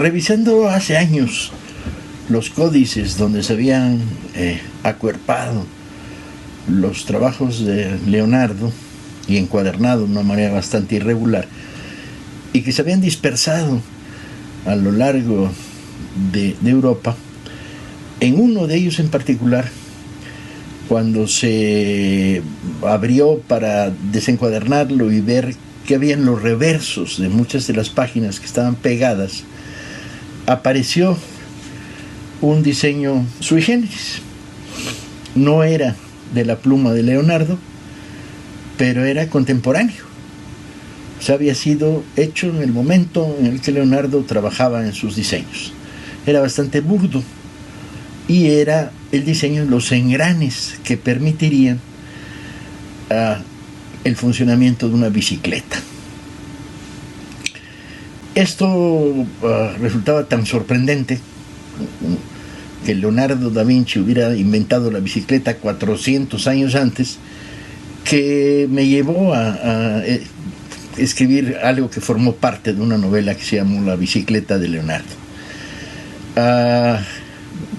Revisando hace años los códices donde se habían acuerpado los trabajos de Leonardo y encuadernado de una manera bastante irregular, y que se habían dispersado a lo largo de Europa, en uno de ellos en particular, cuando se abrió para desencuadernarlo y ver que habían los reversos de muchas de las páginas que estaban pegadas, apareció un diseño sui generis. No era de la pluma de Leonardo, pero era contemporáneo. O sea, había sido hecho en el momento en el que Leonardo trabajaba en sus diseños. Era bastante burdo y era el diseño de los engranes que permitirían el funcionamiento de una bicicleta. Esto resultaba tan sorprendente que Leonardo da Vinci hubiera inventado la bicicleta 400 años antes, que me llevó a escribir algo que formó parte de una novela que se llamó La bicicleta de Leonardo.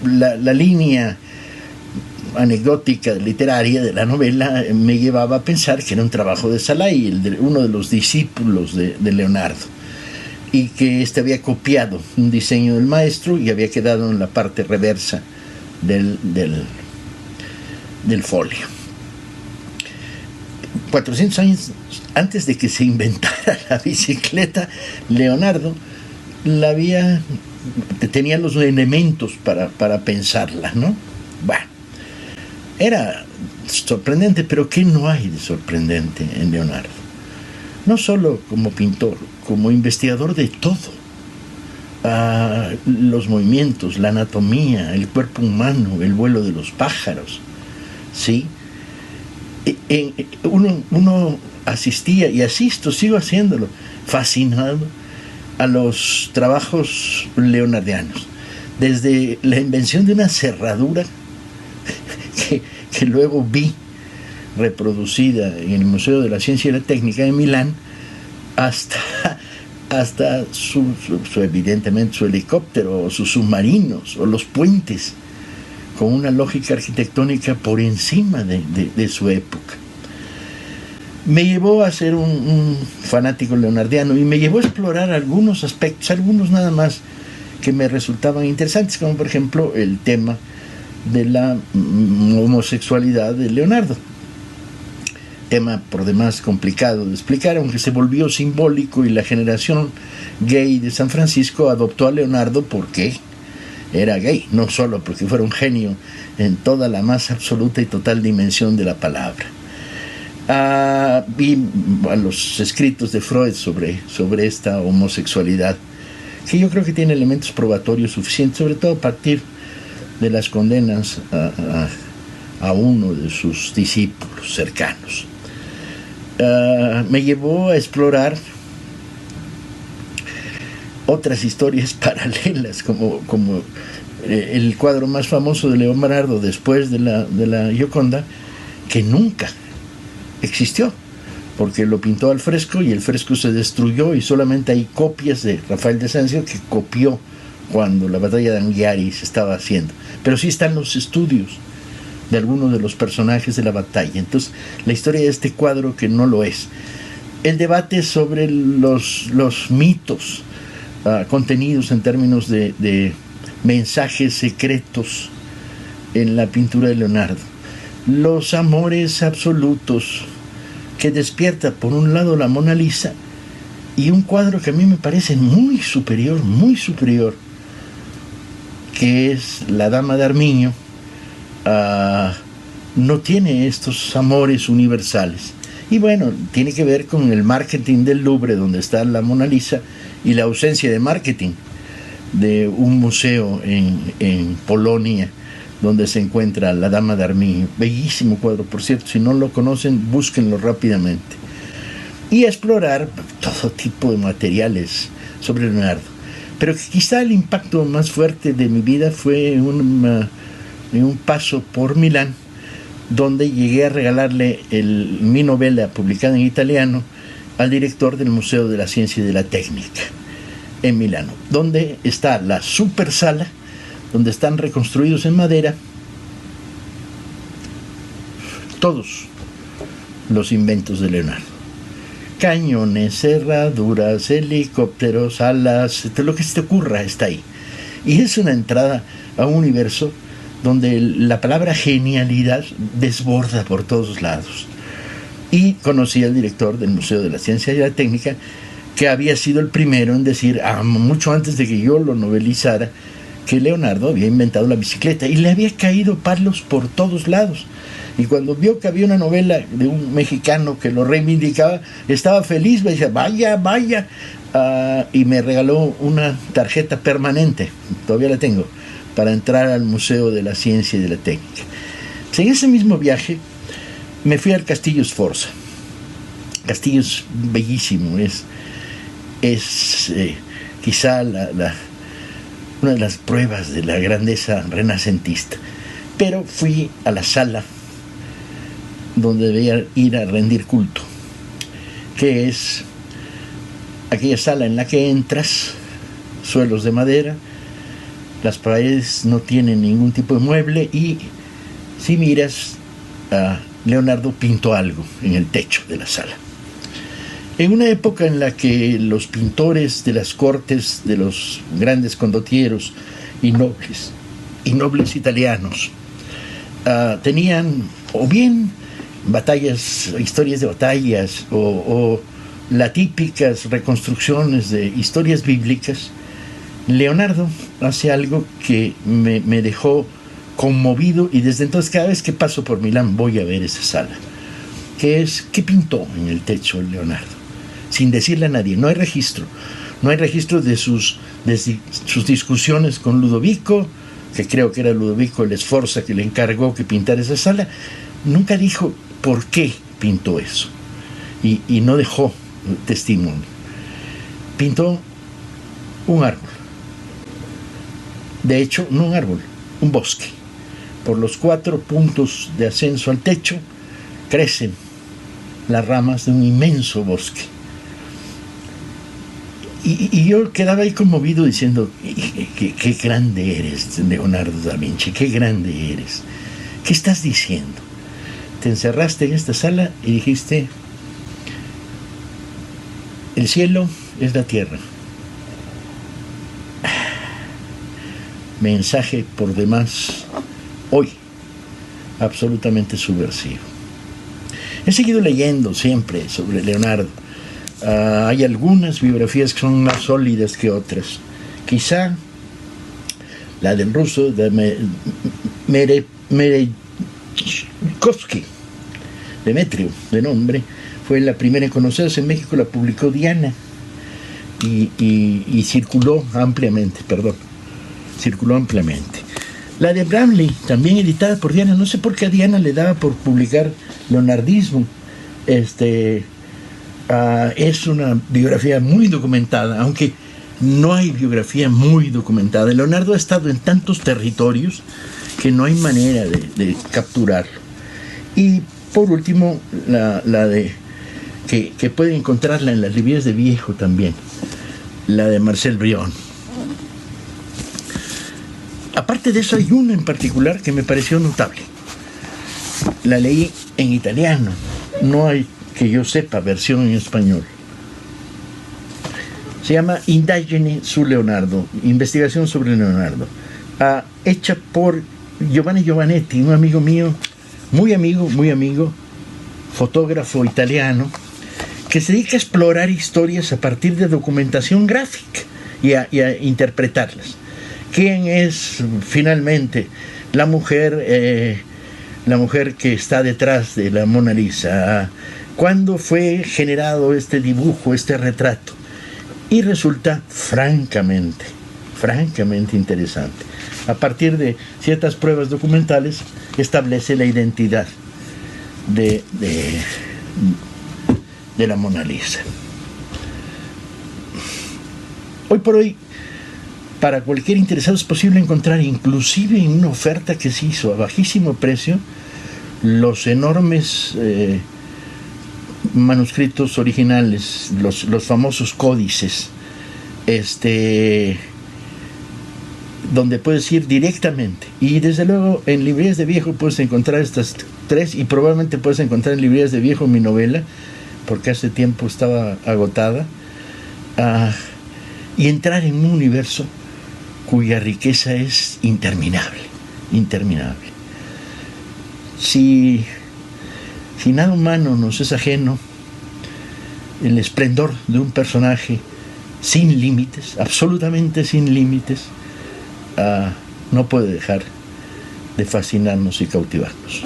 La línea anecdótica literaria de la novela me llevaba a pensar que era un trabajo de Salai, uno de los discípulos de Leonardo, y que éste había copiado un diseño del maestro y había quedado en la parte reversa del folio. 400 años antes de que se inventara la bicicleta, Leonardo tenía los elementos para pensarla, ¿no? Bueno, era sorprendente, pero ¿qué no hay de sorprendente en Leonardo? No solo como pintor, como investigador de todo. Los movimientos, la anatomía, el cuerpo humano, el vuelo de los pájaros, ¿sí? Uno asistía, y sigo haciéndolo, fascinado a los trabajos leonardianos, desde la invención de una cerradura que luego vi reproducida en el Museo de la Ciencia y la Técnica de Milán, hasta evidentemente su helicóptero, o sus submarinos, o los puentes, con una lógica arquitectónica por encima de su época. Me llevó a ser un fanático leonardiano, y me llevó a explorar algunos aspectos, algunos nada más, que me resultaban interesantes, como por ejemplo el tema de la homosexualidad de Leonardo. Tema por demás complicado de explicar, aunque se volvió simbólico, y la generación gay de San Francisco adoptó a Leonardo porque era gay, no solo porque fuera un genio en toda la más absoluta y total dimensión de la palabra. Vi a los escritos de Freud sobre esta homosexualidad, que yo creo que tiene elementos probatorios suficientes, sobre todo a partir de las condenas a uno de sus discípulos cercanos. Me llevó a explorar otras historias paralelas, como el cuadro más famoso de Leonardo después de la Gioconda, que nunca existió, porque lo pintó al fresco y el fresco se destruyó, y solamente hay copias de Rafael de Sanzio, que copió cuando la batalla de Anghiari se estaba haciendo, pero sí están los estudios de algunos de los personajes de la batalla. Entonces, la historia de este cuadro que no lo es. El debate sobre los mitos contenidos en términos de mensajes secretos en la pintura de Leonardo. Los amores absolutos que despierta, por un lado, la Mona Lisa, y un cuadro que a mí me parece muy superior, que es La Dama de Arminio. No tiene estos amores universales. Y bueno, tiene que ver con el marketing del Louvre, donde está la Mona Lisa, y la ausencia de marketing de un museo en Polonia, donde se encuentra La Dama de Arminio. Bellísimo cuadro, por cierto. Si no lo conocen, búsquenlo rápidamente. Y explorar todo tipo de materiales sobre Leonardo. Pero quizá el impacto más fuerte de mi vida fue en un paso por Milán, donde llegué a regalarle mi novela publicada en italiano al director del Museo de la Ciencia y de la Técnica. en Milano, donde está la super sala, donde están reconstruidos en madera todos los inventos de Leonardo. Cañones, cerraduras, helicópteros, alas, todo lo que se te ocurra está ahí. Y es una entrada a un universo donde la palabra genialidad desborda por todos lados. Y conocí al director del Museo de la Ciencia y la Técnica, que había sido el primero en decir, mucho antes de que yo lo novelizara, que Leonardo había inventado la bicicleta y le había caído palos por todos lados. Y cuando vio que había una novela de un mexicano que lo reivindicaba, estaba feliz, me decía, vaya, vaya, y me regaló una tarjeta permanente, todavía la tengo, para entrar al Museo de la Ciencia y de la Técnica. En ese mismo viaje me fui al Castillo Sforza. El castillo es bellísimo, es quizá una de las pruebas de la grandeza renacentista. Pero fui a la sala donde debía ir a rendir culto, que es aquella sala en la que entras, suelos de madera, las paredes no tienen ningún tipo de mueble, y si miras, Leonardo pintó algo en el techo de la sala. En una época en la que los pintores de las cortes de los grandes condotieros y nobles italianos tenían o bien batallas, historias de batallas, o las típicas reconstrucciones de historias bíblicas, Leonardo hace algo que me dejó conmovido, y desde entonces cada vez que paso por Milán voy a ver esa sala, que es, ¿qué pintó en el techo Leonardo? Sin decirle a nadie, no hay registro de sus discusiones con Ludovico, que creo que era Ludovico el Sforza que le encargó que pintara esa sala. Nunca dijo por qué pintó eso, y no dejó testimonio. Pintó un árbol, de hecho no un árbol, un bosque. Por los 4 puntos de ascenso al techo crecen las ramas de un inmenso bosque. Y yo quedaba ahí conmovido diciendo, qué grande eres, Leonardo da Vinci, qué grande eres. ¿Qué estás diciendo? Te encerraste en esta sala y dijiste, el cielo es la tierra. Mensaje por demás hoy absolutamente subversivo. He seguido leyendo siempre sobre Leonardo. Hay algunas biografías que son más sólidas que otras. Quizá la del ruso de Merejkovsky, Demetrio de nombre, fue la primera en conocerse en México, la publicó Diana y circuló ampliamente. La de Bramley, también editada por Diana, no sé por qué a Diana le daba por publicar leonardismo. Es una biografía muy documentada, aunque no hay biografía muy documentada. Leonardo ha estado en tantos territorios que no hay manera de capturarlo. Y por último, la de que pueden encontrarla en las librerías de viejo también, la de Marcel Brion. Aparte de eso, hay una en particular que me pareció notable. La leí en italiano, no hay, que yo sepa, versión en español. Se llama Indagini su Leonardo, investigación sobre Leonardo, hecha por Giovanni Giovannetti, un amigo mío, muy amigo, fotógrafo italiano, que se dedica a explorar historias a partir de documentación gráfica y a interpretarlas. ¿Quién es finalmente la mujer que está detrás de la Mona Lisa? ¿Cuándo fue generado este dibujo, este retrato? Y resulta francamente interesante. A partir de ciertas pruebas documentales establece la identidad de la Mona Lisa. Hoy por hoy, para cualquier interesado es posible encontrar, inclusive en una oferta que se hizo a bajísimo precio, los enormes manuscritos originales, los famosos códices donde puedes ir directamente. Y desde luego en librerías de viejo puedes encontrar estas tres, y probablemente puedes encontrar en librerías de viejo mi novela, porque hace tiempo estaba agotada, y entrar en un universo cuya riqueza es interminable, interminable. Si nada humano nos es ajeno, el esplendor de un personaje sin límites, absolutamente sin límites, no puede dejar de fascinarnos y cautivarnos.